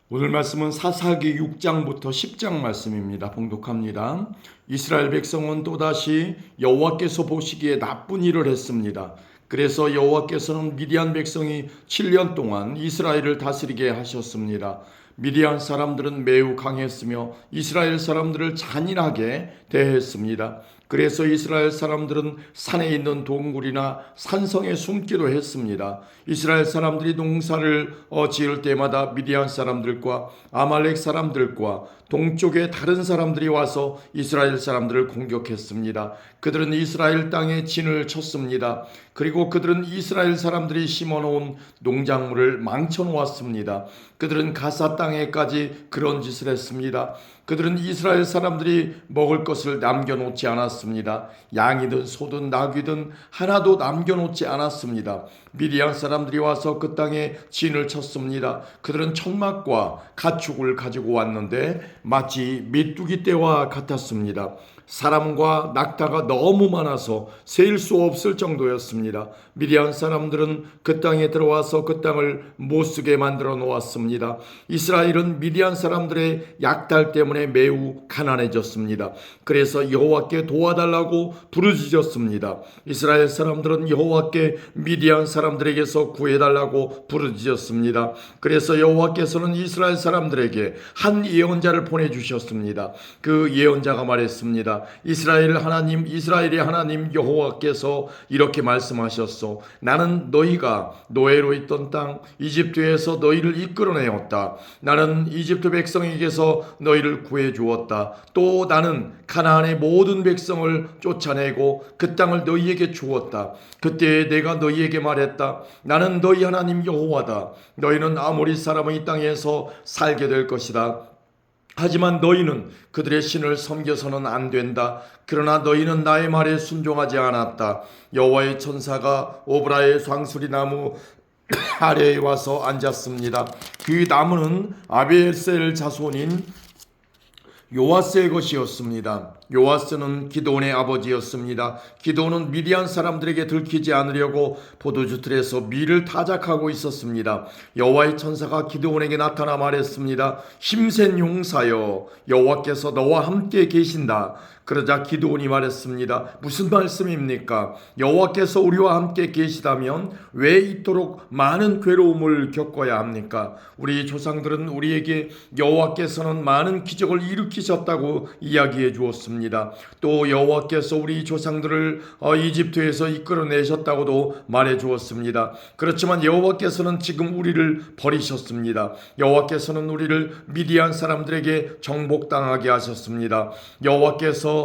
오늘 말씀은 사사기 6장부터 10장 말씀입니다. 봉독합니다. 이스라엘 백성은 또다시 여호와께서 보시기에 나쁜 일을 했습니다. 그래서 여호와께서는 미디안 백성이 7년 동안 이스라엘을 다스리게 하셨습니다. 미디안 사람들은 매우 강했으며 이스라엘 사람들을 잔인하게 대했습니다. 그래서 이스라엘 사람들은 산에 있는 동굴이나 산성에 숨기도 했습니다. 이스라엘 사람들이 농사를 지을 때마다 미디안 사람들과 아말렉 사람들과 동쪽의 다른 사람들이 와서 이스라엘 사람들을 공격했습니다. 그들은 이스라엘 땅에 진을 쳤습니다. 그리고 그들은 이스라엘 사람들이 심어놓은 농작물을 망쳐놓았습니다. 그들은 가사 땅에까지 그런 짓을 했습니다. 그들은 이스라엘 사람들이 먹을 것을 남겨놓지 않았습니다. 양이든 소든 나귀든 하나도 남겨놓지 않았습니다. 미디안 사람들이 와서 그 땅에 진을 쳤습니다. 그들은 천막과 가축을 가지고 왔는데 마치 메뚜기 떼와 같았습니다. 사람과 낙타가 너무 많아서 셀 수 없을 정도였습니다. 미디안 사람들은 그 땅에 들어와서 그 땅을 못쓰게 만들어 놓았습니다. 이스라엘은 미디안 사람들의 약탈 때문에 매우 가난해졌습니다. 그래서 여호와께 도와달라고 부르짖었습니다. 이스라엘 사람들은 여호와께 미디안 사람들에게서 구해달라고 부르짖었습니다. 그래서 여호와께서는 이스라엘 사람들에게 한 예언자를 보내주셨습니다. 그 예언자가 말했습니다. 이스라엘의 하나님 여호와께서 이렇게 말씀하셨소. 나는 너희가 노예로 있던 땅 이집트에서 너희를 이끌어내었다. 나는 이집트 백성에게서 너희를 구해주었다. 또 나는 가나안의 모든 백성을 쫓아내고 그 땅을 너희에게 주었다. 그때 내가 너희에게 말했다. 나는 너희 하나님 여호와다. 너희는 아모리 사람의 이 땅에서 살게 될 것이다. 하지만 너희는 그들의 신을 섬겨서는 안 된다. 그러나 너희는 나의 말에 순종하지 않았다. 여호와의 천사가 오브라의 상수리 나무 아래에 와서 앉았습니다. 그 나무는 아비에셀 자손인 요아스의 것이었습니다. 요아스는 기드온의 아버지였습니다. 기드온은 미디안 사람들에게 들키지 않으려고 포도주 틀에서 밀을 타작하고 있었습니다. 여호와의 천사가 기드온에게 나타나 말했습니다. 힘센 용사여, 여호와께서 너와 함께 계신다. 그러자 기드온이 말했습니다. 무슨 말씀입니까? 여호와께서 우리와 함께 계시다면 왜 이토록 많은 괴로움을 겪어야 합니까? 우리 조상들은 우리에게 여호와께서는 많은 기적을 일으키셨다고 이야기해 주었습니다. 또 여호와께서 우리 조상들을 이집트에서 이끌어내셨다고도 말해 주었습니다. 그렇지만 여호와께서는 지금 우리를 버리셨습니다. 여호와께서는 우리를 미디안 사람들에게 정복당하게 하셨습니다. 여호와께서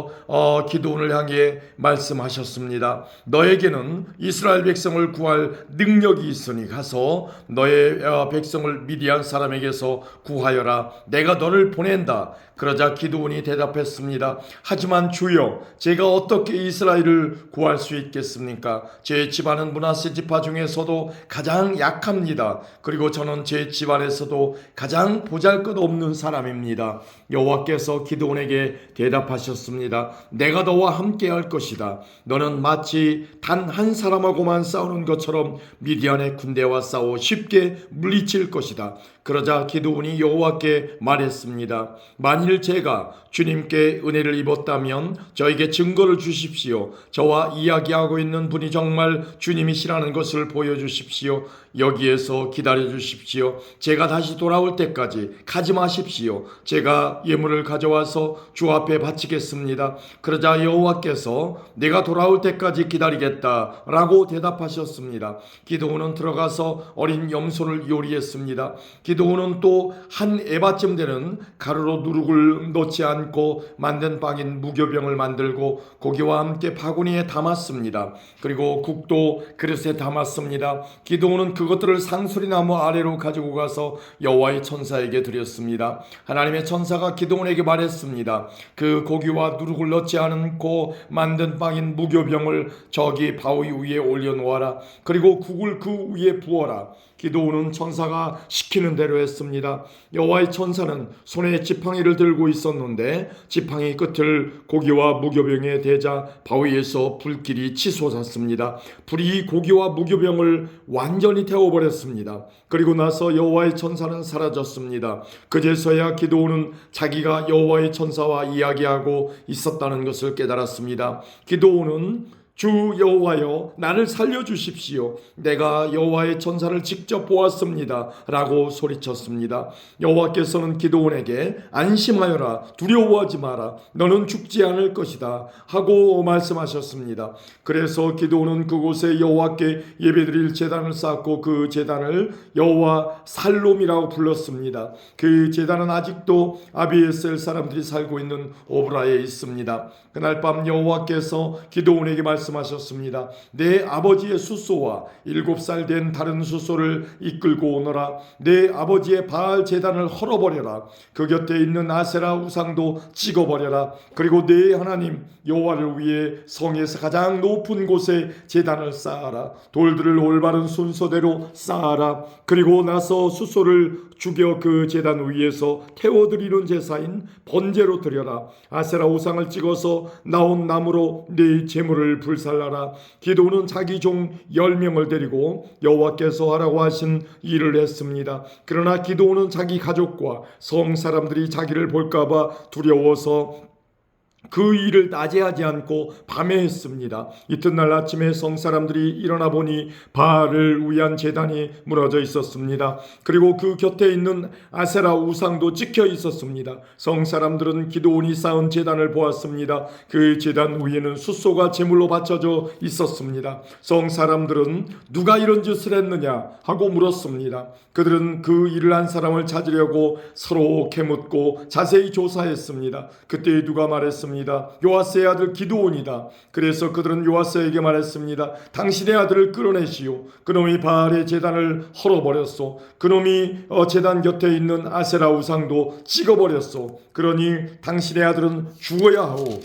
기드온을 향해 말씀하셨습니다. 너에게는 이스라엘 백성을 구할 능력이 있으니 가서 너의 백성을 미디안 사람에게서 구하여라. 내가 너를 보낸다. 그러자 기드온이 대답했습니다. 하지만 주여, 제가 어떻게 이스라엘을 구할 수 있겠습니까? 제 집안은 므낫세 지파 중에서도 가장 약합니다. 그리고 저는 제 집안에서도 가장 보잘것없는 사람입니다. 여호와께서 기드온에게 대답하셨습니다. 내가 너와 함께 할 것이다. 너는 마치 단 한 사람하고만 싸우는 것처럼 미디안의 군대와 싸워 쉽게 물리칠 것이다. 그러자 기드온이 여호와께 말했습니다. 만일 제가 주님께 은혜를 입었다면 저에게 증거를 주십시오. 저와 이야기하고 있는 분이 정말 주님이시라는 것을 보여주십시오. 여기에서 기다려 주십시오. 제가 다시 돌아올 때까지 가지 마십시오. 제가 예물을 가져와서 주 앞에 바치겠습니다. 그러자 여호와께서 내가 돌아올 때까지 기다리겠다라고 대답하셨습니다. 기드온은 들어가서 어린 염소를 요리했습니다. 기드온은 또 한 에바쯤 되는 가루로 누룩을 넣지 않고 만든 빵인 무교병을 만들고 고기와 함께 바구니에 담았습니다. 그리고 국도 그릇에 담았습니다. 기드온은 그것들을 상수리나무 아래로 가지고 가서 여호와의 천사에게 드렸습니다. 하나님의 천사가 기드온에게 말했습니다. 그 고기와 누룩을 넣지 않고 만든 빵인 무교병을 저기 바위 위에 올려놓아라. 그리고 국을 그 위에 부어라. 기드온은 천사가 시키는 대로 했습니다. 여호와의 천사는 손에 지팡이를 들고 있었는데 지팡이 끝을 고기와 무교병에 대자 바위에서 불길이 치솟았습니다. 불이 고기와 무교병을 완전히 태워버렸습니다. 그리고 나서 여호와의 천사는 사라졌습니다. 그제서야 기드온은 자기가 여호와의 천사와 이야기하고 있었다는 것을 깨달았습니다. 기드온은 주 여호와여, 나를 살려주십시오. 내가 여호와의 천사를 직접 보았습니다 라고 소리쳤습니다. 여호와께서는 기드온에게 안심하여라, 두려워하지 마라, 너는 죽지 않을 것이다 하고 말씀하셨습니다. 그래서 기드온은 그곳에 여호와께 예배드릴 제단을 쌓고 그 제단을 여호와 살롬이라고 불렀습니다. 그 제단은 아직도 아비에셀 사람들이 살고 있는 오브라에 있습니다. 그날 밤 여호와께서 기드온에게 말씀하셨습니다. 내 아버지의 숫소와 7살 된 다른 숫소를 이끌고 오너라. 내 아버지의 바알 제단을 헐어버려라. 그 곁에 있는 아세라 우상도 찍어버려라. 그리고 내 하나님 여호와를 위해 성에서 가장 높은 곳에 제단을 쌓아라. 돌들을 올바른 순서대로 쌓아라. 그리고 나서 숫소를 죽여 그 제단 위에서 태워드리는 제사인 번제로 드려라. 아세라 우상을 찍어서 나온 나무로 네 제물을 불살라라. 기드온은 자기 종 10명을 데리고 여호와께서 하라고 하신 일을 했습니다. 그러나 기드온은 자기 가족과 성 사람들이 자기를 볼까봐 두려워서 그 일을 낮에 하지 않고 밤에 했습니다. 이튿날 아침에 성 사람들이 일어나 보니 바알을 위한 제단이 무너져 있었습니다. 그리고 그 곁에 있는 아세라 우상도 찍혀 있었습니다. 성 사람들은 기드온이 쌓은 제단을 보았습니다. 그 제단 위에는 숫소가 제물로 바쳐져 있었습니다. 성 사람들은 누가 이런 짓을 했느냐 하고 물었습니다. 그들은 그 일을 한 사람을 찾으려고 서로 캐묻고 자세히 조사했습니다. 그때 누가 말했습니다. 요아스의 아들 기드온이다. 그래서 그들은 요아스에게 말했습니다. 당신의 아들을 끌어내시오. 그놈이 바알의 제단을 헐어버렸소. 그놈이 제단 곁에 있는 아세라 우상도 찍어버렸소. 그러니 당신의 아들은 죽어야 하오.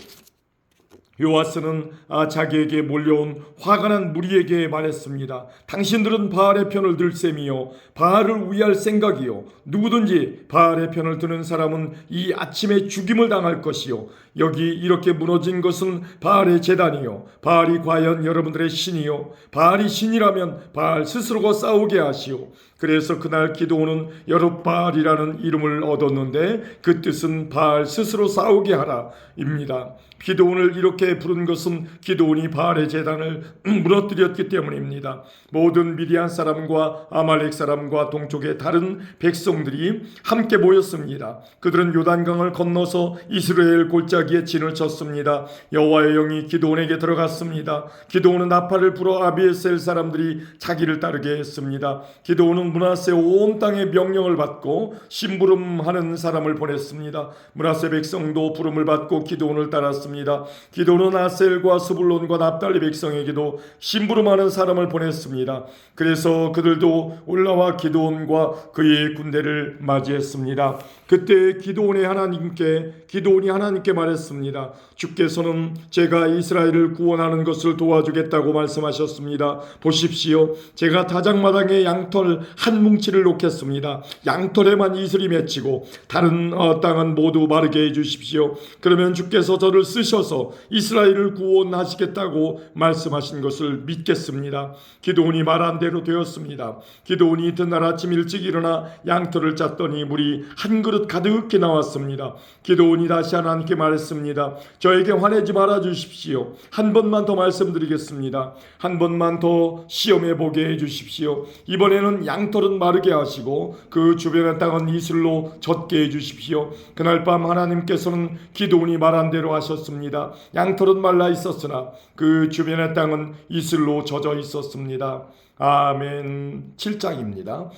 요아스는 자기에게 몰려온 화가 난 무리에게 말했습니다. 당신들은 바알의 편을 들 셈이요, 바알을 위할 생각이요, 누구든지 바알의 편을 드는 사람은 이 아침에 죽임을 당할 것이요, 여기 이렇게 무너진 것은 바알의 제단이요, 바알이 과연 여러분들의 신이요, 바알이 신이라면 바알 스스로가 싸우게 하시오. 그래서 그날 기드온은 여룻바알이라는 이름을 얻었는데 그 뜻은 바알 스스로 싸우게 하라 입니다. 기드온을 이렇게 부른 것은 기드온이 바알의 제단을 무너뜨렸기 때문입니다. 모든 미디안 사람과 아말렉 사람과 동쪽의 다른 백성들이 함께 모였습니다. 그들은 요단강을 건너서 이스라엘 골짜기에 진을 쳤습니다. 여호와의 영이 기드온에게 들어갔습니다. 기드온은 나팔을 불어 아비에셀 사람들이 자기를 따르게 했습니다. 기드온은 므낫세 온 땅에 명령을 받고 심부름하는 사람을 보냈습니다. 므낫세 백성도 부름을 받고 기드온을 따랐습니다. 기드온은 아셀과 스불론과 납달리 백성에게도 심부름하는 사람을 보냈습니다. 그래서 그들도 올라와 기드온과 그의 군대를 맞이했습니다. 그때 기드온이 하나님께 말했습니다. 주께서는 제가 이스라엘을 구원하는 것을 도와주겠다고 말씀하셨습니다. 보십시오, 제가 다장마당에 양털 한 뭉치를 놓겠습니다. 양털에만 이슬이 맺히고 다른 땅은 모두 마르게 해주십시오. 그러면 주께서 저를 쓰셔서 이스라엘을 구원하시겠다고 말씀하신 것을 믿겠습니다. 기드온이 말한 대로 되었습니다. 기드온이 이튿날 아침 일찍 일어나 양털을 짰더니 물이 한 그릇 가득히 나왔습니다. 기드온이 다시 하나님께 말했습니다. 저에게 화내지 말아 주십시오. 한 번만 더 말씀드리겠습니다. 한 번만 더 시험해 보게 해 주십시오. 이번에는 양털은 마르게 하시고 그 주변의 땅은 이슬로 젖게 해 주십시오. 그날 밤 하나님께서는 기드온이 말한 대로 하셨습니다. 양털은 말라 있었으나 그 주변의 땅은 이슬로 젖어 있었습니다. 아멘. 7장입니다.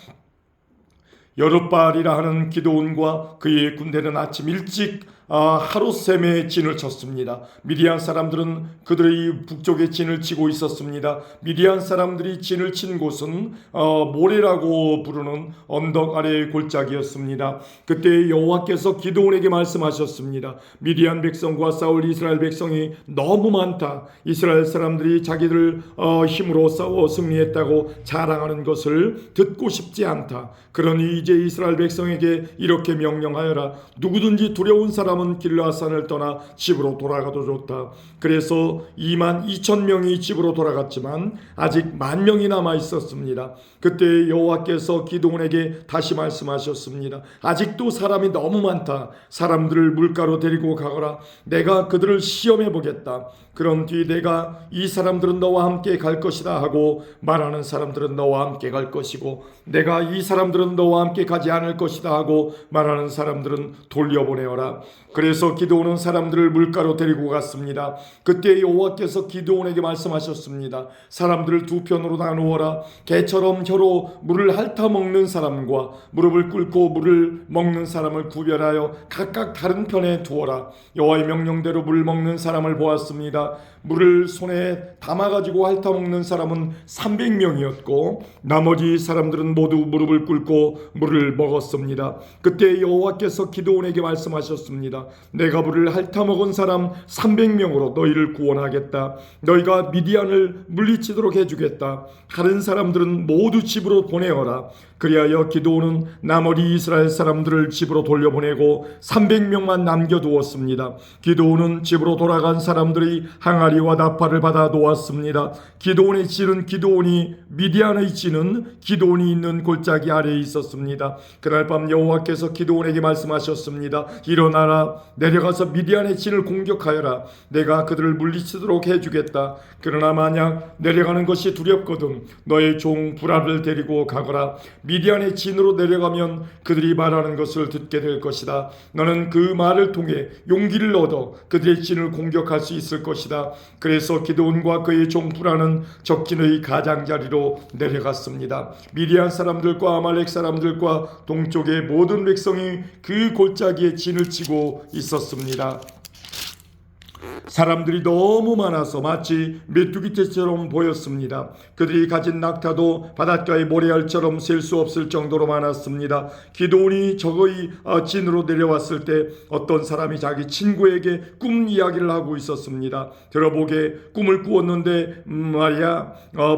여룻바알이라 하는 기드온과 그의 군대는 아침 일찍 하룻샘에 진을 쳤습니다. 미디안 사람들은 그들의 북쪽에 진을 치고 있었습니다. 미디안 사람들이 진을 친 곳은 모레라고 부르는 언덕 아래의 골짜기였습니다. 그때 여호와께서 기드온에게 말씀하셨습니다. 미디안 백성과 싸울 이스라엘 백성이 너무 많다. 이스라엘 사람들이 자기들 힘으로 싸워 승리했다고 자랑하는 것을 듣고 싶지 않다. 그러니 이제 이스라엘 백성에게 이렇게 명령하여라. 누구든지 두려운 사람 사람은 길라산을 떠나 집으로 돌아가도 좋다. 그래서 22,000명이 집으로 돌아갔지만 아직 10,000명이 남아 있었습니다. 그때 여호와께서 기드온에게 다시 말씀하셨습니다. 아직도 사람이 너무 많다. 사람들을 물가로 데리고 가거라. 내가 그들을 시험해 보겠다. 그런 뒤 내가 이 사람들은 너와 함께 갈 것이다 하고 말하는 사람들은 너와 함께 갈 것이고, 내가 이 사람들은 너와 함께 가지 않을 것이다 하고 말하는 사람들은 돌려보내어라. 그래서 기드온은 사람들을 물가로 데리고 갔습니다. 그때 여호와께서 기드온에게 말씀하셨습니다. 사람들을 두 편으로 나누어라. 개처럼 혀로 물을 핥아먹는 사람과 무릎을 꿇고 물을 먹는 사람을 구별하여 각각 다른 편에 두어라. 여호와의 명령대로 물 먹는 사람을 보았습니다. 물을 손에 담아가지고 핥아먹는 사람은 300명이었고 나머지 사람들은 모두 무릎을 꿇고 물을 먹었습니다. 그때 여호와께서 기드온에게 말씀하셨습니다. 내가 물을 핥아먹은 사람 300명으로 너희를 구원하겠다. 너희가 미디안을 물리치도록 해주겠다. 다른 사람들은 모두 집으로 보내어라. 그리하여 기드온은 나머지 이스라엘 사람들을 집으로 돌려보내고 300명만 남겨두었습니다. 기드온은 집으로 돌아간 사람들이 항아리와 나팔을 받아 놓았습니다. 기드온의 찌는 기드온이 미디안의 찌는 기드온이 있는 골짜기 아래에 있었습니다. 그날 밤 여호와께서 기드온에게 말씀하셨습니다. 일어나라. 내려가서 미디안의 찌를 공격하여라. 내가 그들을 물리치도록 해주겠다. 그러나 만약 내려가는 것이 두렵거든 너의 종 부라를 데리고 가거라. 미디안의 진으로 내려가면 그들이 말하는 것을 듣게 될 것이다. 너는 그 말을 통해 용기를 얻어 그들의 진을 공격할 수 있을 것이다. 그래서 기드온과 그의 종 부라는 적진의 가장자리로 내려갔습니다. 미디안 사람들과 아말렉 사람들과 동쪽의 모든 백성이 그 골짜기에 진을 치고 있었습니다. 사람들이 너무 많아서 마치 메뚜기떼처럼 보였습니다. 그들이 가진 낙타도 바닷가의 모래알처럼 셀 수 없을 정도로 많았습니다. 기드온이 적의 진으로 내려왔을 때 어떤 사람이 자기 친구에게 꿈 이야기를 하고 있었습니다. 들어보게 꿈을 꾸었는데 말이야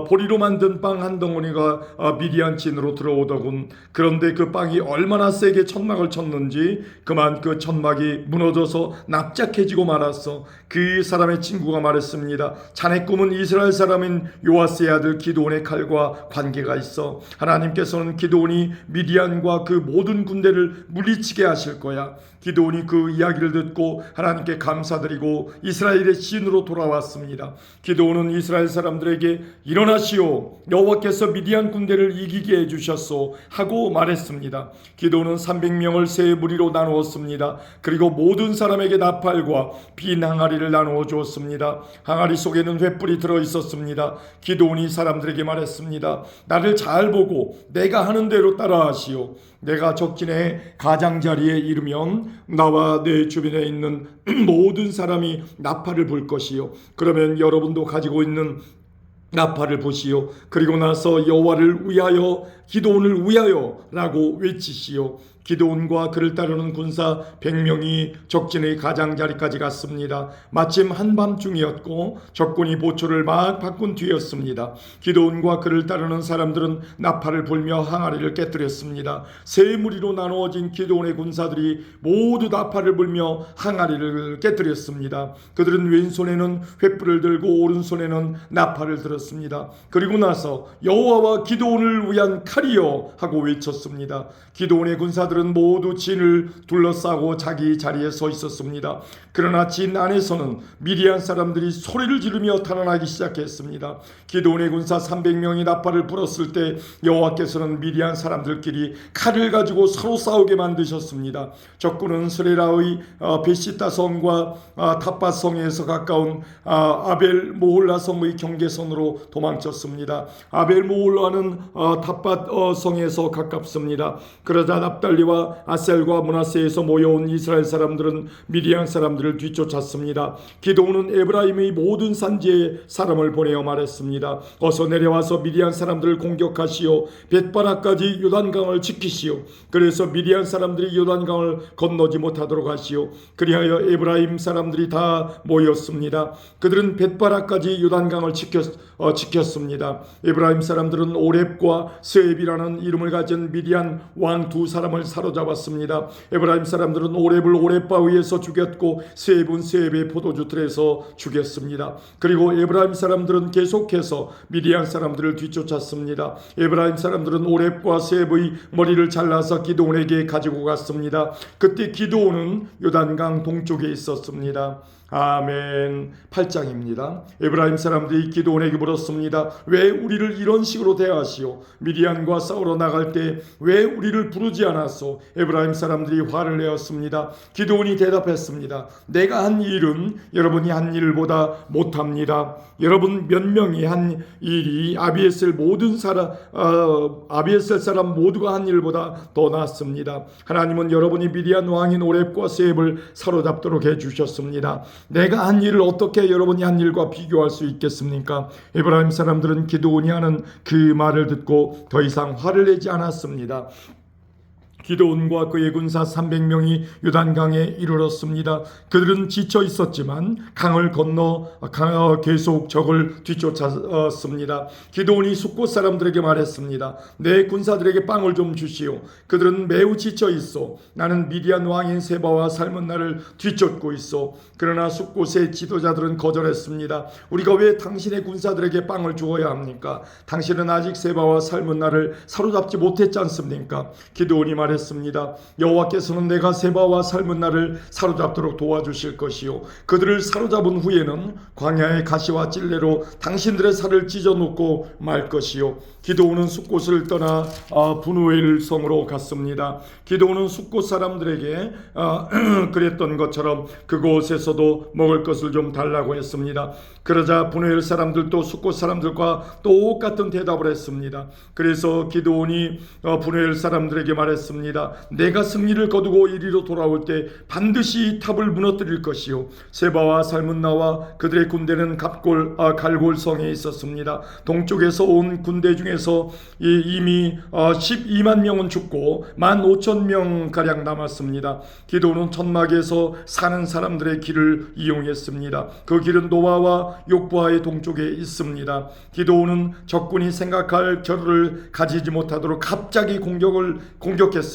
보리로 만든 빵 한 덩어리가 미디안 진으로 들어오더군. 그런데 그 빵이 얼마나 세게 천막을 쳤는지 그만 그 천막이 무너져서 납작해지고 말았어. 그 사람의 친구가 말했습니다. 자네 꿈은 이스라엘 사람인 요아스의 아들 기드온의 칼과 관계가 있어. 하나님께서는 기드온이 미디안과 그 모든 군대를 물리치게 하실 거야. 기드온이 그 이야기를 듣고 하나님께 감사드리고 이스라엘의 진으로 돌아왔습니다. 기드온은 이스라엘 사람들에게 일어나시오. 여호와께서 미디안 군대를 이기게 해주셨소 하고 말했습니다. 기드온은 300명을 세 무리로 나누었습니다. 그리고 모든 사람에게 나팔과 빈 항아리를 나누어 주었습니다. 항아리 속에는 횃불이 들어있었습니다. 기드온이 사람들에게 말했습니다. 나를 잘 보고 내가 하는 대로 따라하시오. 내가 적진의 가장자리에 이르면 나와 내 주변에 있는 모든 사람이 나팔을 불 것이요. 그러면 여러분도 가지고 있는 나팔을 보시오. 그리고 나서 여호와를 위하여 기드온을 위하여 라고 외치시오. 기드온과 그를 따르는 군사 100명이 적진의 가장자리까지 갔습니다. 마침 한밤중이었고 적군이 보초를 막 바꾼 뒤였습니다. 기드온과 그를 따르는 사람들은 나팔을 불며 항아리를 깨뜨렸습니다. 세 무리로 나누어진 기드온의 군사들이 모두 나팔을 불며 항아리를 깨뜨렸습니다. 그들은 왼손에는 횃불을 들고 오른손에는 나팔을 들었습니다. 그리고 나서 여호와와 기드온을 위한 칼이여 하고 외쳤습니다. 기드온의 군사들은 모두 진을 둘러싸고 자기 자리에 서 있었습니다. 그러나 진 안에서는 미디안 사람들이 소리를 지르며 달아나기 시작했습니다. 기드온의 군사 300명이 나팔을 불었을 때 여호와께서는 미디안 사람들끼리 칼을 가지고 서로 싸우게 만드셨습니다. 적군은 스레라의 베시타 성과 탑바 성에서 가까운 아벨 모홀라 성의 경계선으로 도망쳤습니다. 아벨 모홀라는 탑바 성에서 가깝습니다. 그러자 납달리와 아셀과 므낫세에서 모여온 이스라엘 사람들은 미디안 사람들을 뒤쫓았습니다. 기드온은 에브라임의 모든 산지에 사람을 보내어 말했습니다. 어서 내려와서 미디안 사람들을 공격하시오. 벳바라까지 요단강을 지키시오. 그래서 미디안 사람들이 요단강을 건너지 못하도록 하시오. 그리하여 에브라임 사람들이 다 모였습니다. 그들은 벳바라까지 요단강을 지켰습니다. 에브라임 사람들은 오렙과 스에 오렙이라는 이름을 가진 미디안 왕 두 사람을 사로잡았습니다. 에브라임 사람들은 오렙을 오렙바 위에서 죽였고 세입은 세입의 포도주 틀에서 죽였습니다. 그리고 에브라임 사람들은 계속해서 미디안 사람들을 뒤쫓았습니다. 에브라임 사람들은 오렙과 세입의 머리를 잘라서 기드온에게 가지고 갔습니다. 그때 기드온은 요단강 동쪽에 있었습니다. 아멘. 8장입니다. 에브라임 사람들이 기드온에게 물었습니다. 왜 우리를 이런 식으로 대하시오? 미디안과 싸우러 나갈 때 왜 우리를 부르지 않았소? 에브라임 사람들이 화를 내었습니다. 기드온이 대답했습니다. 내가 한 일은 여러분이 한 일보다 못합니다. 여러분 몇 명이 한 일이 아비에셀 사람 모두가 한 일보다 더 낫습니다. 하나님은 여러분이 미디안 왕인 오렙과 세입을 사로잡도록 해주셨습니다. 내가 한 일을 어떻게 여러분이 한 일과 비교할 수 있겠습니까? 에브라임 사람들은 기드온이 하는 그 말을 듣고 더 이상 화를 내지 않았습니다. 기드온과 그의 군사 300명이 요단강에 이르렀습니다. 그들은 지쳐 있었지만 강을 건너 계속 적을 뒤쫓았습니다. 기드온이 숫곳 사람들에게 말했습니다. 내 군사들에게 빵을 좀 주시오. 그들은 매우 지쳐 있어. 나는 미디안 왕인 세바와 삶은 나를 뒤쫓고 있어. 그러나 숫곳의 지도자들은 거절했습니다. 우리가 왜 당신의 군사들에게 빵을 주어야 합니까? 당신은 아직 세바와 삶은 나를 사로잡지 못했지 않습니까? 기드온이 말했습니다. 여호와께서는 내가 세바와 삶은 나를 사로잡도록 도와주실 것이요 그들을 사로잡은 후에는 광야의 가시와 찔레로 당신들의 살을 찢어놓고 말 것이요. 기드온은 숫곳을 떠나 분우엘 성으로 갔습니다. 기드온은 숫곳 사람들에게 그랬던 것처럼 그곳에서도 먹을 것을 좀 달라고 했습니다. 그러자 분우엘 사람들도 숫곳 사람들과 똑같은 대답을 했습니다. 그래서 기드온이 분우엘 사람들에게 말했습니다. 내가 승리를 거두고 이리로 돌아올 때 반드시 이 탑을 무너뜨릴 것이요 세바와 살문나와 그들의 군대는 갈골성에 있었습니다. 동쪽에서 온 군대 중에서 이미 12만 명은 죽고 15,000명 가량 남았습니다. 기드온은 천막에서 사는 사람들의 길을 이용했습니다. 그 길은 노아와 욕부하의 동쪽에 있습니다. 기드온은 적군이 생각할 겨를을 가지지 못하도록 갑자기 공격했습니다.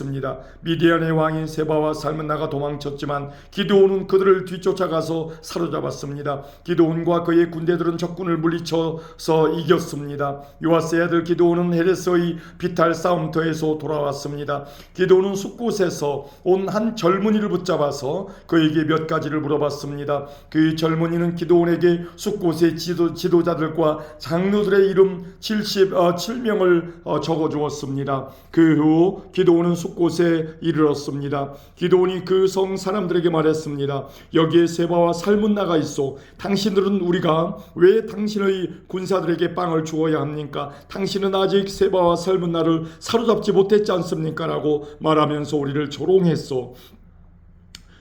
미디안의 왕인 세바와 살문나가 도망쳤지만 기드온은 그들을 뒤쫓아가서 사로잡았습니다. 기드온과 그의 군대들은 적군을 물리쳐서 이겼습니다. 요아스의 아들 기드온은 헤레스의 비탈 싸움터에서 돌아왔습니다. 기드온은 숲곳에서 온 한 젊은이를 붙잡아서 그에게 몇 가지를 물어봤습니다. 그 젊은이는 기드온에게 숲곳의 지도자들과 장로들의 이름 77명을 적어주었습니다. 그 후 기드온은 숲곳에 이르렀습니다. 기드온이 그 성 사람들에게 말했습니다. 여기에 세바와 살문나가 있어. 당신들은 우리가 왜 당신의 군사들에게 빵을 주어야 합니까? 당신은 아직 세바와 살문나를 사로잡지 못했지 않습니까? 라고 말하면서 우리를 조롱했소.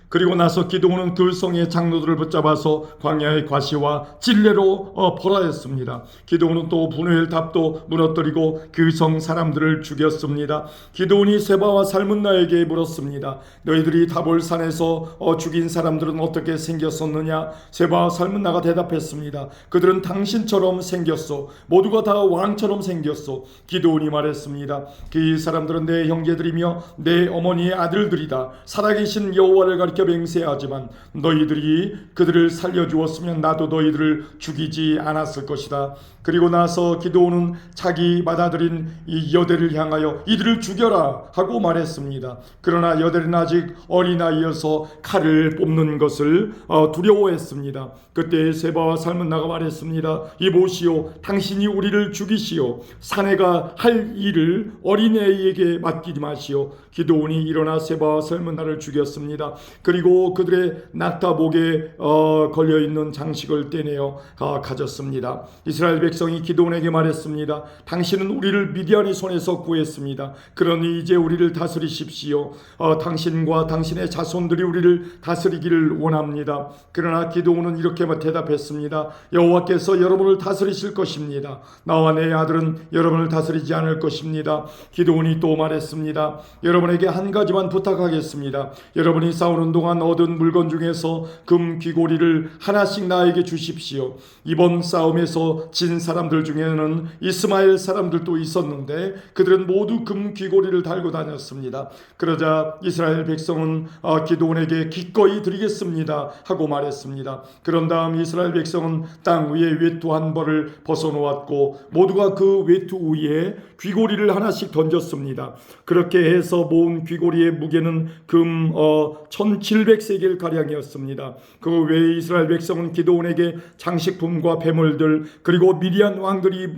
그리고 나서 기드온은 그 성의 장로들을 붙잡아서 광야의 과시와 찔레로 벌하였습니다. 기드온은 또 분우엘 탑도 무너뜨리고 그 성 사람들을 죽였습니다. 기드온이 세바와 살문나에게 물었습니다. 너희들이 다볼 산에서 죽인 사람들은 어떻게 생겼었느냐? 세바와 살문나가 대답했습니다. 그들은 당신처럼 생겼어. 모두가 다 왕처럼 생겼어. 기드온이 말했습니다. 그 사람들은 내 형제들이며 내 어머니의 아들들이다. 살아계신 여호와를 가리켜 맹세하지만 너희들이 그들을 살려주었으면 나도 너희들을 죽이지 않았을 것이다. 그리고 나서 기드온은 자기 맏아들인 이 여델을 향하여 이들을 죽여라 하고 말했습니다. 그러나 여델은 아직 어린아이여서 칼을 뽑는 것을 두려워했습니다. 그때 세바와 살문나가 말했습니다. 이보시오, 당신이 우리를 죽이시오. 사내가 할 일을 어린애에게 맡기지 마시오. 기드온이 일어나 세바와 살문나를 죽였습니다. 그리고 그들의 낙타복에 걸려있는 장식을 떼내어 가졌습니다. 이스라엘 백성이 기드온에게 말했습니다. 당신은 우리를 미디안의 손에서 구했습니다. 그러니 이제 우리를 다스리십시오. 당신과 당신의 자손들이 우리를 다스리기를 원합니다. 그러나 기드온은 이렇게 대답했습니다. 여호와께서 여러분을 다스리실 것입니다. 나와 내 아들은 여러분을 다스리지 않을 것입니다. 기드온이 또 말했습니다. 여러분에게 한 가지만 부탁하겠습니다. 여러분이 싸우는 동안 얻은 물건 중에서 금 귀고리를 하나씩 나에게 주십시오. 이번 싸움에서 진 사람들 중에는 이스마엘 사람들도 있었는데 그들은 모두 금 귀고리를 달고 다녔습니다. 그러자 이스라엘 백성은 기드온에게 기꺼이 드리겠습니다 하고 말했습니다. 그런 다음 이스라엘 백성은 땅 위에 외투 한 벌을 벗어놓았고 모두가 그 외투 위에 귀고리를 하나씩 던졌습니다. 그렇게 해서 모은 귀고리의 무게는 금 1700세겔 가량이었습니다. 그 외에 이스라엘 백성은 기드온에게 장식품과 배물들 그리고 미디안 왕들이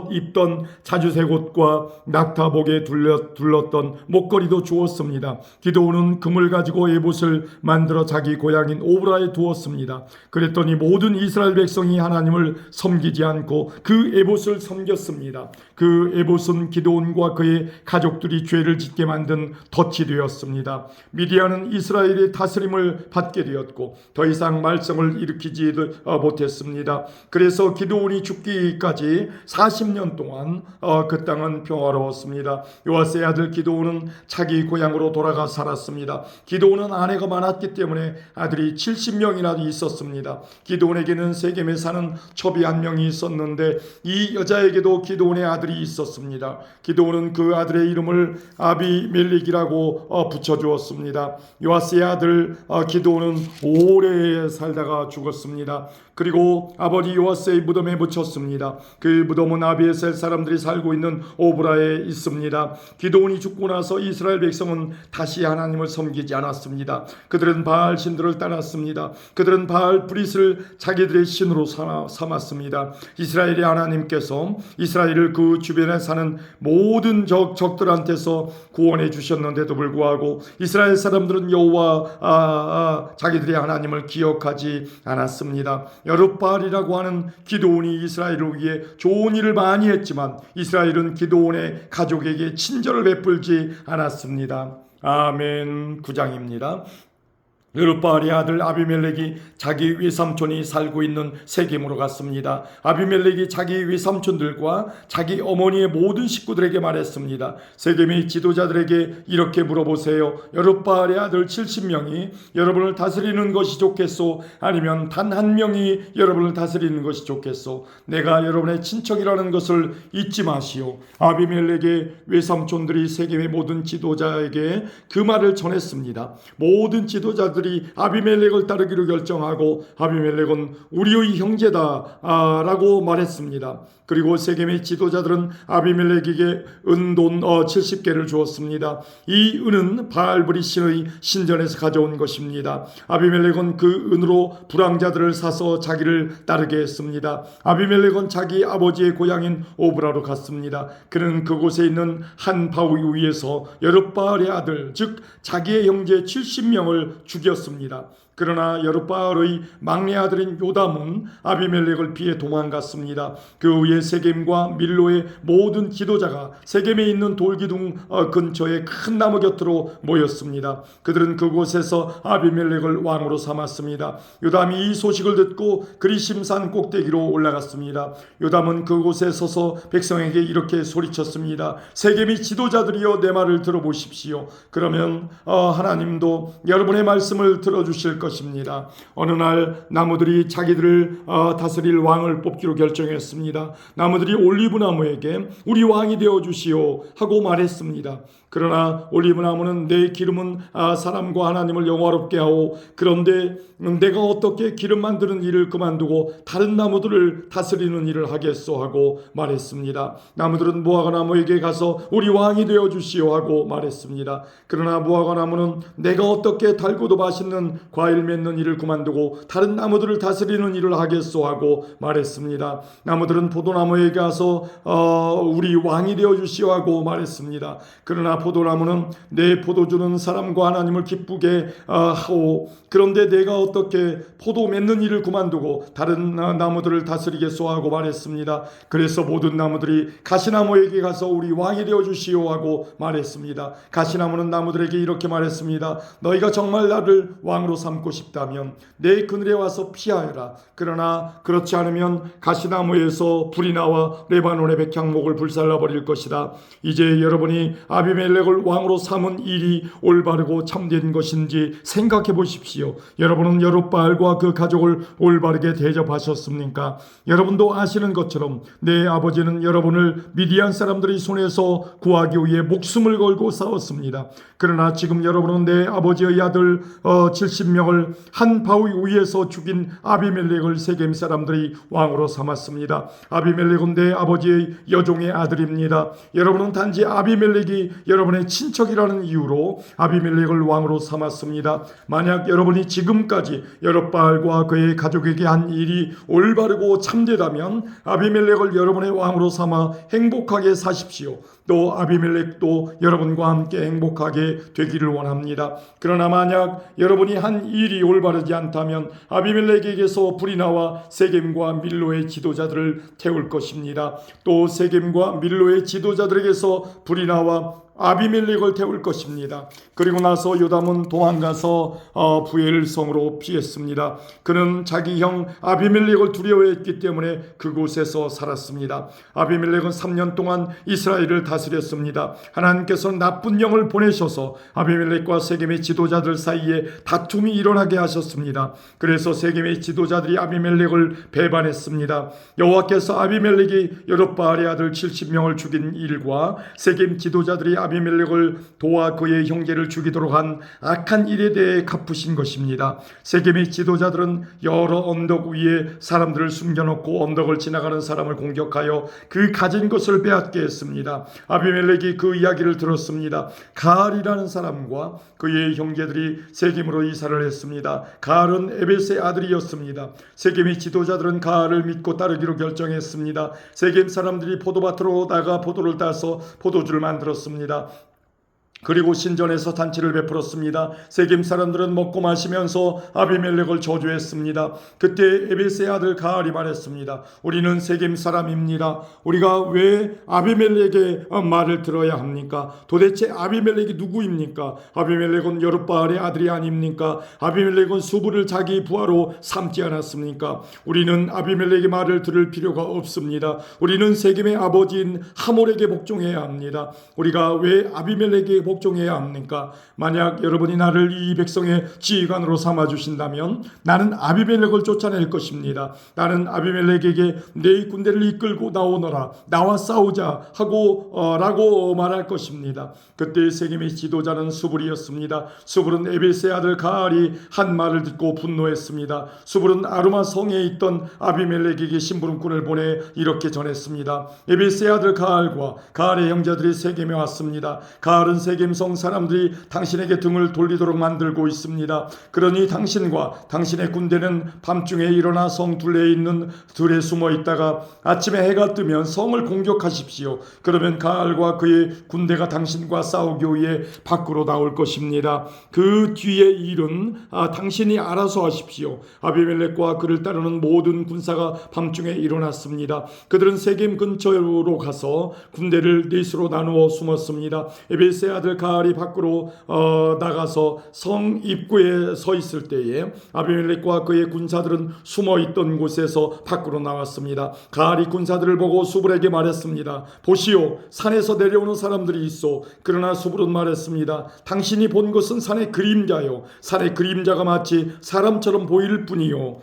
입던 자주색 옷과 낙타복에 둘렀던 목걸이도 주었습니다. 기드온은 금을 가지고 에봇을 만들어 자기 고향인 오브라에 두었습니다. 그랬더니 모든 이스라엘 백성이 하나님을 섬기지 않고 그 에봇을 섬겼습니다. 그 에봇은 기드온과 그의 가족들이 죄를 짓게 만든 덫이 되었습니다. 미디안은 이스라엘의 다스림을 받게 되었고 더 이상 말썽을 일으키지 못했습니다. 그래서 기드온이 죽기까지 40년 동안 그 땅은 평화로웠습니다. 요아스의 아들 기드온은 자기 고향으로 돌아가 살았습니다. 기드온은 아내가 많았기 때문에 아들이 70명이나 있었습니다. 기드온에게는 세겜에 사는 첩이 한 명이 있었는데 이 여자에게도 기드온의 아들이 있었습니다. 기드온은 그 아들의 이름을 아비멜렉이라고 붙여주었습니다. 요아스의 아들 기드온은 오래 살다가 죽었습니다. 그리고 아버지 요아스의 무덤에 묻혔습니다. 그 무덤은 아비에셀 사람들이 살고 있는 오브라에 있습니다. 기드온이 죽고 나서 이스라엘 백성은 다시 하나님을 섬기지 않았습니다. 그들은 바알 신들을 따랐습니다. 그들은 바알 브릿을 자기들의 신으로 삼았습니다. 이스라엘의 하나님께서 이스라엘을 그 주변에 사는 모든 적들한테서 구원해 주셨는데도 불구하고 이스라엘 사람들은 여호와 자기들의 하나님을 기억하지 않았습니다. 여룹바알이라고 하는 기드온이 이스라엘을 위해 좋은 일을 많이 했지만 이스라엘은 기드온의 가족에게 친절을 베풀지 않았습니다. 아멘. 9장입니다. 여룹바알의 아들 아비멜렉이 자기 외삼촌이 살고 있는 세겜으로 갔습니다. 아비멜렉이 자기 외삼촌들과 자기 어머니의 모든 식구들에게 말했습니다. 세겜의 지도자들에게 이렇게 물어보세요. 여룹바알의 아들 70명이 여러분을 다스리는 것이 좋겠소? 아니면 단 한 명이 여러분을 다스리는 것이 좋겠소? 내가 여러분의 친척이라는 것을 잊지 마시오. 아비멜렉의 외삼촌들이 세겜의 모든 지도자에게 그 말을 전했습니다. 모든 지도자들이 아비멜렉을 따르기로 결정하고 아비멜렉은 우리의 형제다 라고 말했습니다. 그리고 세겜의 지도자들은 아비멜렉에게 은돈 70개를 주었습니다. 이 은은 바알브리 신의 신전에서 가져온 것입니다. 아비멜렉은 그 은으로 불황자들을 사서 자기를 따르게 했습니다. 아비멜렉은 자기 아버지의 고향인 오브라로 갔습니다. 그는 그곳에 있는 한 바위 위에서 여룹바알의 아들 즉 자기의 형제 70명을 죽였습니다. 그러나 여룹바알의 막내 아들인 요담은 아비멜렉을 피해 도망갔습니다. 그 후에 세겜과 밀로의 모든 지도자가 세겜에 있는 돌기둥 근처의 큰 나무 곁으로 모였습니다. 그들은 그곳에서 아비멜렉을 왕으로 삼았습니다. 요담이 이 소식을 듣고 그리심산 꼭대기로 올라갔습니다. 요담은 그곳에 서서 백성에게 이렇게 소리쳤습니다. 세겜의 지도자들이여 내 말을 들어보십시오. 그러면 하나님도 여러분의 말씀을 들어주실 것입니다. 어느 날 나무들이 자기들을 다스릴 왕을 뽑기로 결정했습니다. 나무들이 올리브 나무에게 우리 왕이 되어 주시오 하고 말했습니다. 그러나 올리브 나무는 내 기름은 사람과 하나님을 영화롭게 하오. 그런데 내가 어떻게 기름 만드는 일을 그만두고 다른 나무들을 다스리는 일을 하겠소 하고 말했습니다. 나무들은 무화과 나무에게 가서 우리 왕이 되어 주시오 하고 말했습니다. 그러나 무화과 나무는 내가 어떻게 달고도 맛있는 과일 맺는 일을 그만두고 다른 나무들을 다스리는 일을 하겠소 하고 말했습니다. 나무들은 포도나무에게 가서 우리 왕이 되어 주시오 하고 말했습니다. 그러나 포도나무는 내 포도주는 사람과 하나님을 기쁘게 하오. 그런데 내가 어떻게 포도 맺는 일을 그만두고 다른 나무들을 다스리겠소 하고 말했습니다. 그래서 모든 나무들이 가시나무에게 가서 우리 왕이 되어 주시오 하고 말했습니다. 가시나무는 나무들에게 이렇게 말했습니다. 너희가 정말 나를 왕으로 삼고 싶다면 내 그늘에 와서 피하여라. 그러나 그렇지 않으면 가시나무에서 불이 나와 레바논의 백향목을 불살라 버릴 것이다. 이제 여러분이 아비멜렉 아비멜렉을 왕으로 삼은 일이 올바르고 참된 것인지 생각해 보십시오. 여러분은 여룻바알과 그 가족을 올바르게 대접하셨습니까? 여러분도 아시는 것처럼 내 아버지는 여러분을 미디안 사람들의 손에서 구하기 위해 목숨을 걸고 싸웠습니다. 그러나 지금 여러분은 내 아버지의 아들 70명을 한 바위 위에서 죽인 아비멜렉을 세겜 사람들이 왕으로 삼았습니다. 아비멜렉은 내 아버지의 여종의 아들입니다. 여러분은 단지 아비멜렉이 여러분의 친척이라는 이유로 아비멜렉을 왕으로 삼았습니다. 만약 여러분이 지금까지 여룻바알과 그의 가족에게 한 일이 올바르고 참되다면 아비멜렉을 여러분의 왕으로 삼아 행복하게 사십시오. 또 아비멜렉도 여러분과 함께 행복하게 되기를 원합니다. 그러나 만약 여러분이 한 일이 올바르지 않다면 아비멜렉에게서 불이 나와 세겜과 밀로의 지도자들을 태울 것입니다. 또 세겜과 밀로의 지도자들에게서 불이 나와 아비멜렉을 태울 것입니다. 그리고 나서 요담은 도망가서 부엘 성으로 피했습니다. 그는 자기 형 아비멜렉을 두려워했기 때문에 그곳에서 살았습니다. 아비멜렉은 3년 동안 이스라엘을 다스렸습니다. 하나님께서는 나쁜 영을 보내셔서 아비멜렉과 세겜의 지도자들 사이에 다툼이 일어나게 하셨습니다. 그래서 세겜의 지도자들이 아비멜렉을 배반했습니다. 여호와께서 아비멜렉이 여룻바알의 아들 70명을 죽인 일과 세겜 지도자들이 아비멜렉을 도와 그의 형제를 죽이도록 한 악한 일에 대해 갚으신 것입니다. 세겜의 지도자들은 여러 언덕 위에 사람들을 숨겨놓고 언덕을 지나가는 사람을 공격하여 그 가진 것을 빼앗게 했습니다. 아비멜렉이 그 이야기를 들었습니다. 가알이라는 사람과 그의 형제들이 세겜으로 이사를 했습니다. 가알은 에벳의 아들이었습니다. 세겜의 지도자들은 가알을 믿고 따르기로 결정했습니다. 세겜 사람들이 포도밭으로 나가 포도를 따서 포도주를 만들었습니다. 그리고 신전에서 잔치를 베풀었습니다. 세겜 사람들은 먹고 마시면서 아비멜렉을 저주했습니다. 그때 에벳의 아들 가알이 말했습니다. 우리는 세겜 사람입니다. 우리가 왜 아비멜렉의 말을 들어야 합니까? 도대체 아비멜렉이 누구입니까? 아비멜렉은 여룻바알의 아들이 아닙니까? 아비멜렉은 수부를 자기 부하로 삼지 않았습니까? 우리는 아비멜렉의 말을 들을 필요가 없습니다. 우리는 세겜의 아버지인 하몰에게 복종해야 합니다. 우리가 왜 아비멜렉에게 복종해야 합니까? 만약 여러분이 나를 이 백성의 지휘관으로 삼아주신다면 나는 아비멜렉을 쫓아낼 것입니다. 나는 아비멜렉에게 내 군대를 이끌고 나오너라, 나와 싸우자 라고 말할 것입니다. 그때 세겜의 지도자는 수불이었습니다. 수불은 에벳의 아들 가알이 한 말을 듣고 분노했습니다. 수불은 아루마 성에 있던 아비멜렉에게 심부름꾼을 보내 이렇게 전했습니다. 에벳의 아들 가알과 가알의 형제들이 세겜에 왔습니다. 가알은 세겜성 사람들이 당신에게 등을 돌리도록 만들고 있습니다. 그러니 당신과 당신의 군대는 밤중에 일어나 성 둘레에 있는 들에 숨어 있다가 아침에 해가 뜨면 성을 공격하십시오. 그러면 가알과 그의 군대가 당신과 싸우기 위해 밖으로 나올 것입니다. 그 뒤의 일은 당신이 알아서 하십시오. 아비멜렉과 그를 따르는 모든 군사가 밤중에 일어났습니다. 그들은 세겜 근처로 가서 군대를 넷으로 나누어 숨었습니다. 에벳의 아들 가알이 밖으로 나가서 성 입구에 서 있을 때에 아비멜렉과 그의 군사들은 숨어 있던 곳에서 밖으로 나왔습니다. 가알이 군사들을 보고 수불에게 말했습니다. 보시오, 산에서 내려오는 사람들이 있어. 그러나 수불은 말했습니다. 당신이 본 것은 산의 그림자요. 산의 그림자가 마치 사람처럼 보일 뿐이요.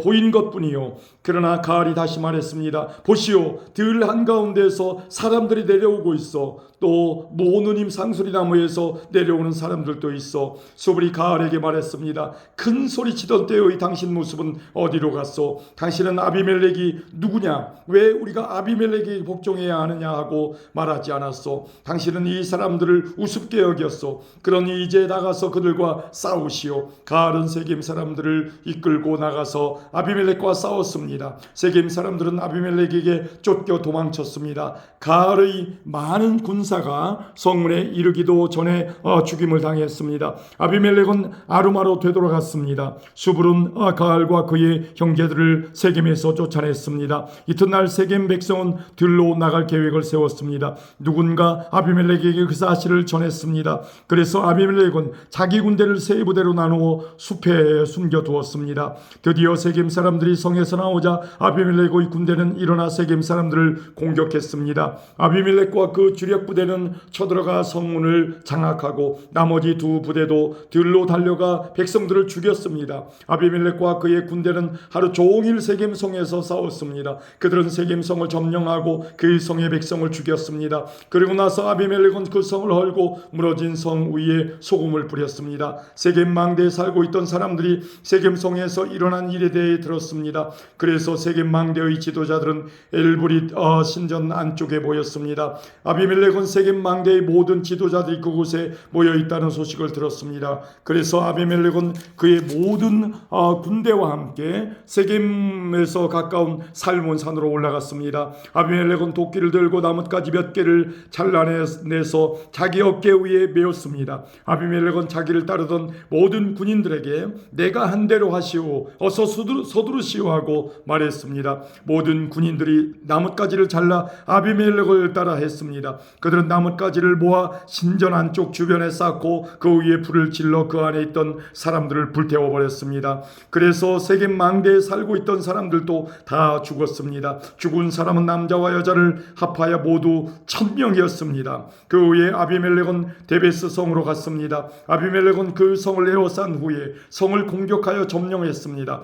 보인 것뿐이요. 그러나 가알이 다시 말했습니다. 보시오, 들 한가운데에서 사람들이 내려오고 있어. 또 모누님 상수리나무에서 내려오는 사람들도 있어. 수불이 가알에게 말했습니다. 큰 소리치던 때의 당신 모습은 어디로 갔소? 당신은 아비멜렉이 누구냐? 왜 우리가 아비멜렉에게 복종해야 하느냐 하고 말하지 않았소? 당신은 이 사람들을 우습게 여겼소. 그러니 이제 나가서 그들과 싸우시오. 가알은 세겜 사람들을 이끌고 나가서 아비멜렉과 싸웠습니다. 세겜 사람들은 아비멜렉에게 쫓겨 도망쳤습니다. 가알의 많은 군사가 성문에 이르기도 전에 죽임을 당했습니다. 아비멜렉은 아루마로 되돌아갔습니다. 수불은 가알과 그의 형제들을 세겜에서 쫓아냈습니다. 이튿날 세겜 백성은 들로 나갈 계획을 세웠습니다. 누군가 아비멜렉에게 그 사실을 전했습니다. 그래서 아비멜렉은 자기 군대를 세 부대로 나누어 숲에 숨겨두었습니다. 드디어 드디어 세겜 사람들이 성에서 나오자 아비멜렉의 군대는 일어나 세겜 사람들을 공격했습니다. 아비멜렉과 그 주력 부대는 쳐들어가 성문을 장악하고 나머지 두 부대도 들로 달려가 백성들을 죽였습니다. 아비멜렉과 그의 군대는 하루 종일 세겜 성에서 싸웠습니다. 그들은 세겜 성을 점령하고 그 성의 백성을 죽였습니다. 그리고 나서 아비멜렉은 그 성을 헐고 무너진 성 위에 소금을 뿌렸습니다. 세겜 망대에 살고 있던 사람들이 세겜 성에서 일어난 일에 대해 들었습니다. 그래서 세겜 망대의 지도자들은 엘브릿 신전 안쪽에 모였습니다. 아비멜렉은 세겜 망대의 모든 지도자들이 그곳에 모여 있다는 소식을 들었습니다. 그래서 아비멜렉은 그의 모든 군대와 함께 세겜에서 가까운 살몬산으로 올라갔습니다. 아비멜렉은 도끼를 들고 나뭇가지 몇 개를 잘라내서 자기 어깨 위에 메었습니다. 아비멜렉은 자기를 따르던 모든 군인들에게 내가 한 대로 하시오, 어서 서두르시오 하고 말했습니다. 모든 군인들이 나뭇가지를 잘라 아비멜렉을 따라 했습니다. 그들은 나뭇가지를 모아 신전 안쪽 주변에 쌓고 그 위에 불을 질러 그 안에 있던 사람들을 불태워버렸습니다. 그래서 세겜 망대에 살고 있던 사람들도 다 죽었습니다. 죽은 사람은 남자와 여자를 합하여 모두 1000명이었습니다. 그 후에 아비멜렉은 데베스 성으로 갔습니다. 아비멜렉은 그 성을 에워싼 후에 성을 공격하여 점령했습니다.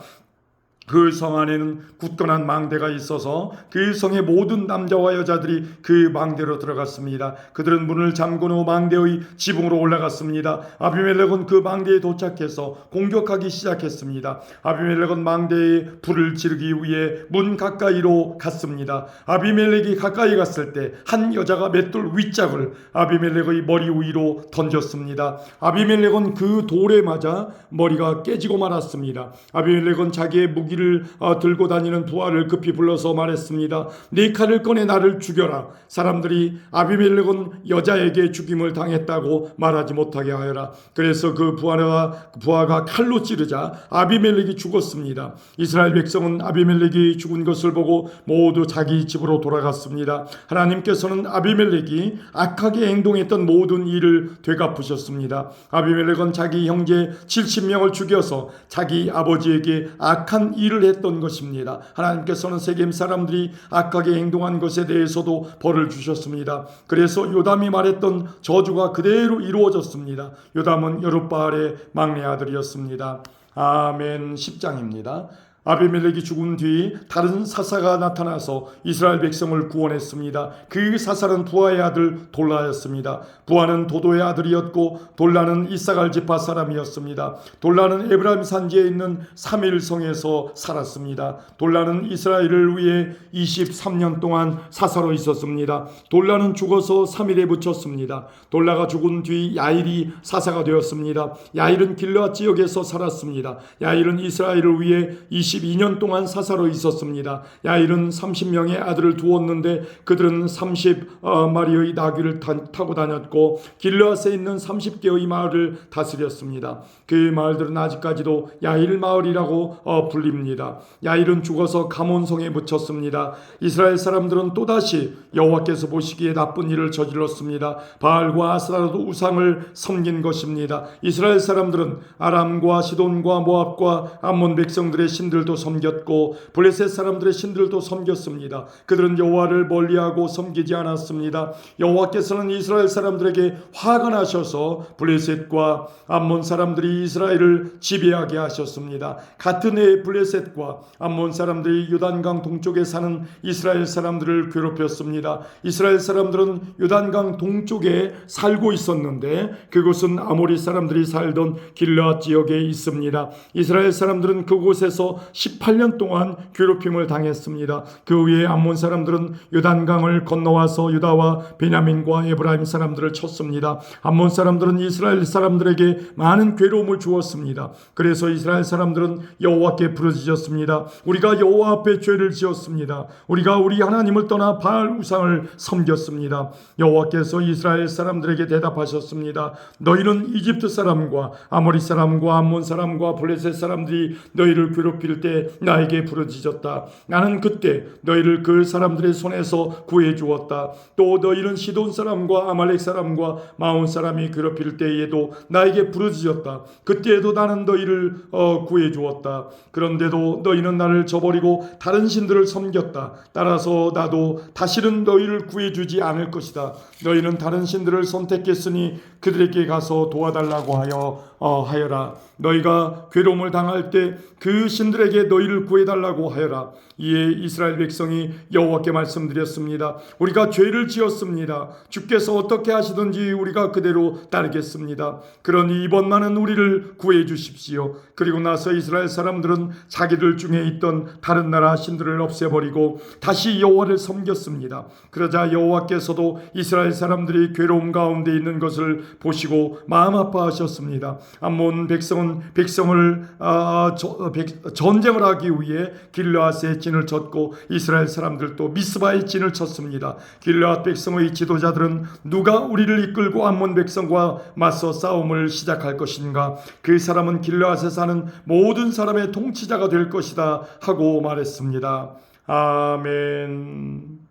그 성 안에는 굳건한 망대가 있어서 그 성의 모든 남자와 여자들이 그 망대로 들어갔습니다. 그들은 문을 잠근 후 망대의 지붕으로 올라갔습니다. 아비멜렉은 그 망대에 도착해서 공격하기 시작했습니다. 아비멜렉은 망대에 불을 지르기 위해 문 가까이로 갔습니다. 아비멜렉이 가까이 갔을 때 한 여자가 맷돌 윗짝을 아비멜렉의 머리 위로 던졌습니다. 아비멜렉은 그 돌에 맞아 머리가 깨지고 말았습니다. 아비멜렉은 자기의 무기를 들고 다니는 부하를 급히 불러서 말했습니다. 네 칼을 꺼내 나를 죽여라. 사람들이 아비멜렉은 여자에게 죽임을 당했다고 말하지 못하게 하여라. 그래서 그 부하가 칼로 찌르자 아비멜렉이 죽었습니다. 이스라엘 백성은 아비멜렉이 죽은 것을 보고 모두 자기 집으로 돌아갔습니다. 하나님께서는 아비멜렉이 악하게 행동했던 모든 일을 되갚으셨습니다. 아비멜렉은 자기 형제 70명을 죽여서 자기 아버지에게 악한 일을 했던 것입니다. 하나님께서는 세겜 사람들이 악하게 행동한 것에 대해서도 벌을 주셨습니다. 그래서 요담이 말했던 저주가 그대로 이루어졌습니다. 요담은 여룻바알의 막내 아들이었습니다. 아멘. 10장입니다. 아비멜렉이 죽은 뒤 다른 사사가 나타나서 이스라엘 백성을 구원했습니다. 그 사사는 부하의 아들 돌라였습니다. 부하는 도도의 아들이었고 돌라는 이사갈 지파 사람이었습니다. 돌라는 에브라임 산지에 있는 사밀성에서 살았습니다. 돌라는 이스라엘을 위해 23년 동안 사사로 있었습니다. 돌라는 죽어서 사밀에 묻혔습니다. 돌라가 죽은 뒤 야일이 사사가 되었습니다. 야일은 길르앗 지역에서 살았습니다. 야일은 이스라엘을 위해 22년 동안 사사로 있었습니다. 야일은 30명의 아들을 두었는데 그들은 30마리의 나귀를 타고 다녔고 길르앗에 있는 30개의 마을을 다스렸습니다. 그 마을들은 아직까지도 야일 마을이라고 불립니다. 야일은 죽어서 가몬성에 묻혔습니다. 이스라엘 사람들은 또다시 여호와께서 보시기에 나쁜 일을 저질렀습니다. 바알과 아스라도 우상을 섬긴 것입니다. 이스라엘 사람들은 아람과 시돈과 모압과 암몬 백성들의 신들도 섬겼고 블레셋 사람들의 신들도 섬겼습니다. 그들은 여호와를 멀리하고 섬기지 않았습니다. 여호와께서는 이스라엘 사람들에게 화가 나셔서 블레셋과 암몬 사람들이 이스라엘을 지배하게 하셨습니다. 같은 해에 블레셋과 암몬 사람들이 요단강 동쪽에 사는 이스라엘 사람들을 괴롭혔습니다. 이스라엘 사람들은 요단강 동쪽에 살고 있었는데 그곳은 아모리 사람들이 살던 길르앗 지역에 있습니다. 이스라엘 사람들은 그곳에서 18년 동안 괴롭힘을 당했습니다. 그 후에 암몬 사람들은 요단강을 건너와서 유다와 베냐민과 에브라임 사람들을 쳤습니다. 암몬 사람들은 이스라엘 사람들에게 많은 괴로움을 주었습니다. 그래서 이스라엘 사람들은 여호와께 부르짖었습니다. 우리가 여호와 앞에 죄를 지었습니다. 우리가 우리 하나님을 떠나 바알 우상을 섬겼습니다. 여호와께서 이스라엘 사람들에게 대답하셨습니다. 너희는 이집트 사람과 아모리 사람과 암몬 사람과 블레셋 사람들이 너희를 괴롭힐 때 나에게 부르짖었다. 나는 그때 너희를 그 사람들의 손에서 구해 주었다. 또 너희는 시돈 사람과 아말렉 사람과 마온 사람이 괴롭힐 때에도 나에게 부르짖었다. 그때에도 나는 너희를 구해 주었다. 그런데도 너희는 나를 저버리고 다른 신들을 섬겼다. 따라서 나도 다시는 너희를 구해주지 않을 것이다. 너희는 다른 신들을 선택했으니 그들에게 가서 도와달라고 하여라. 너희가 괴로움을 당할 때 그 신들에게 너희를 구해달라고 하여라. 이에 이스라엘 백성이 여호와께 말씀드렸습니다. 우리가 죄를 지었습니다. 주께서 어떻게 하시든지 우리가 그대로 따르겠습니다. 그러니 이번만은 우리를 구해 주십시오. 그리고 나서 이스라엘 사람들은 자기들 중에 있던 다른 나라 신들을 없애버리고 다시 여호와를 섬겼습니다. 그러자 여호와께서도 이스라엘 사람들이 괴로움 가운데 있는 것을 보시고 마음 아파하셨습니다. 암몬 백성은 백성을 전쟁을 하기 위해 길르앗에 진을 쳤고 이스라엘 사람들도 미스바에 진을 쳤습니다. 길르앗 백성의 지도자들은 누가 우리를 이끌고 암몬 백성과 맞서 싸움을 시작할 것인가? 그 사람은 길르앗에 사는 모든 사람의 통치자가 될 것이다 하고 말했습니다. 아멘.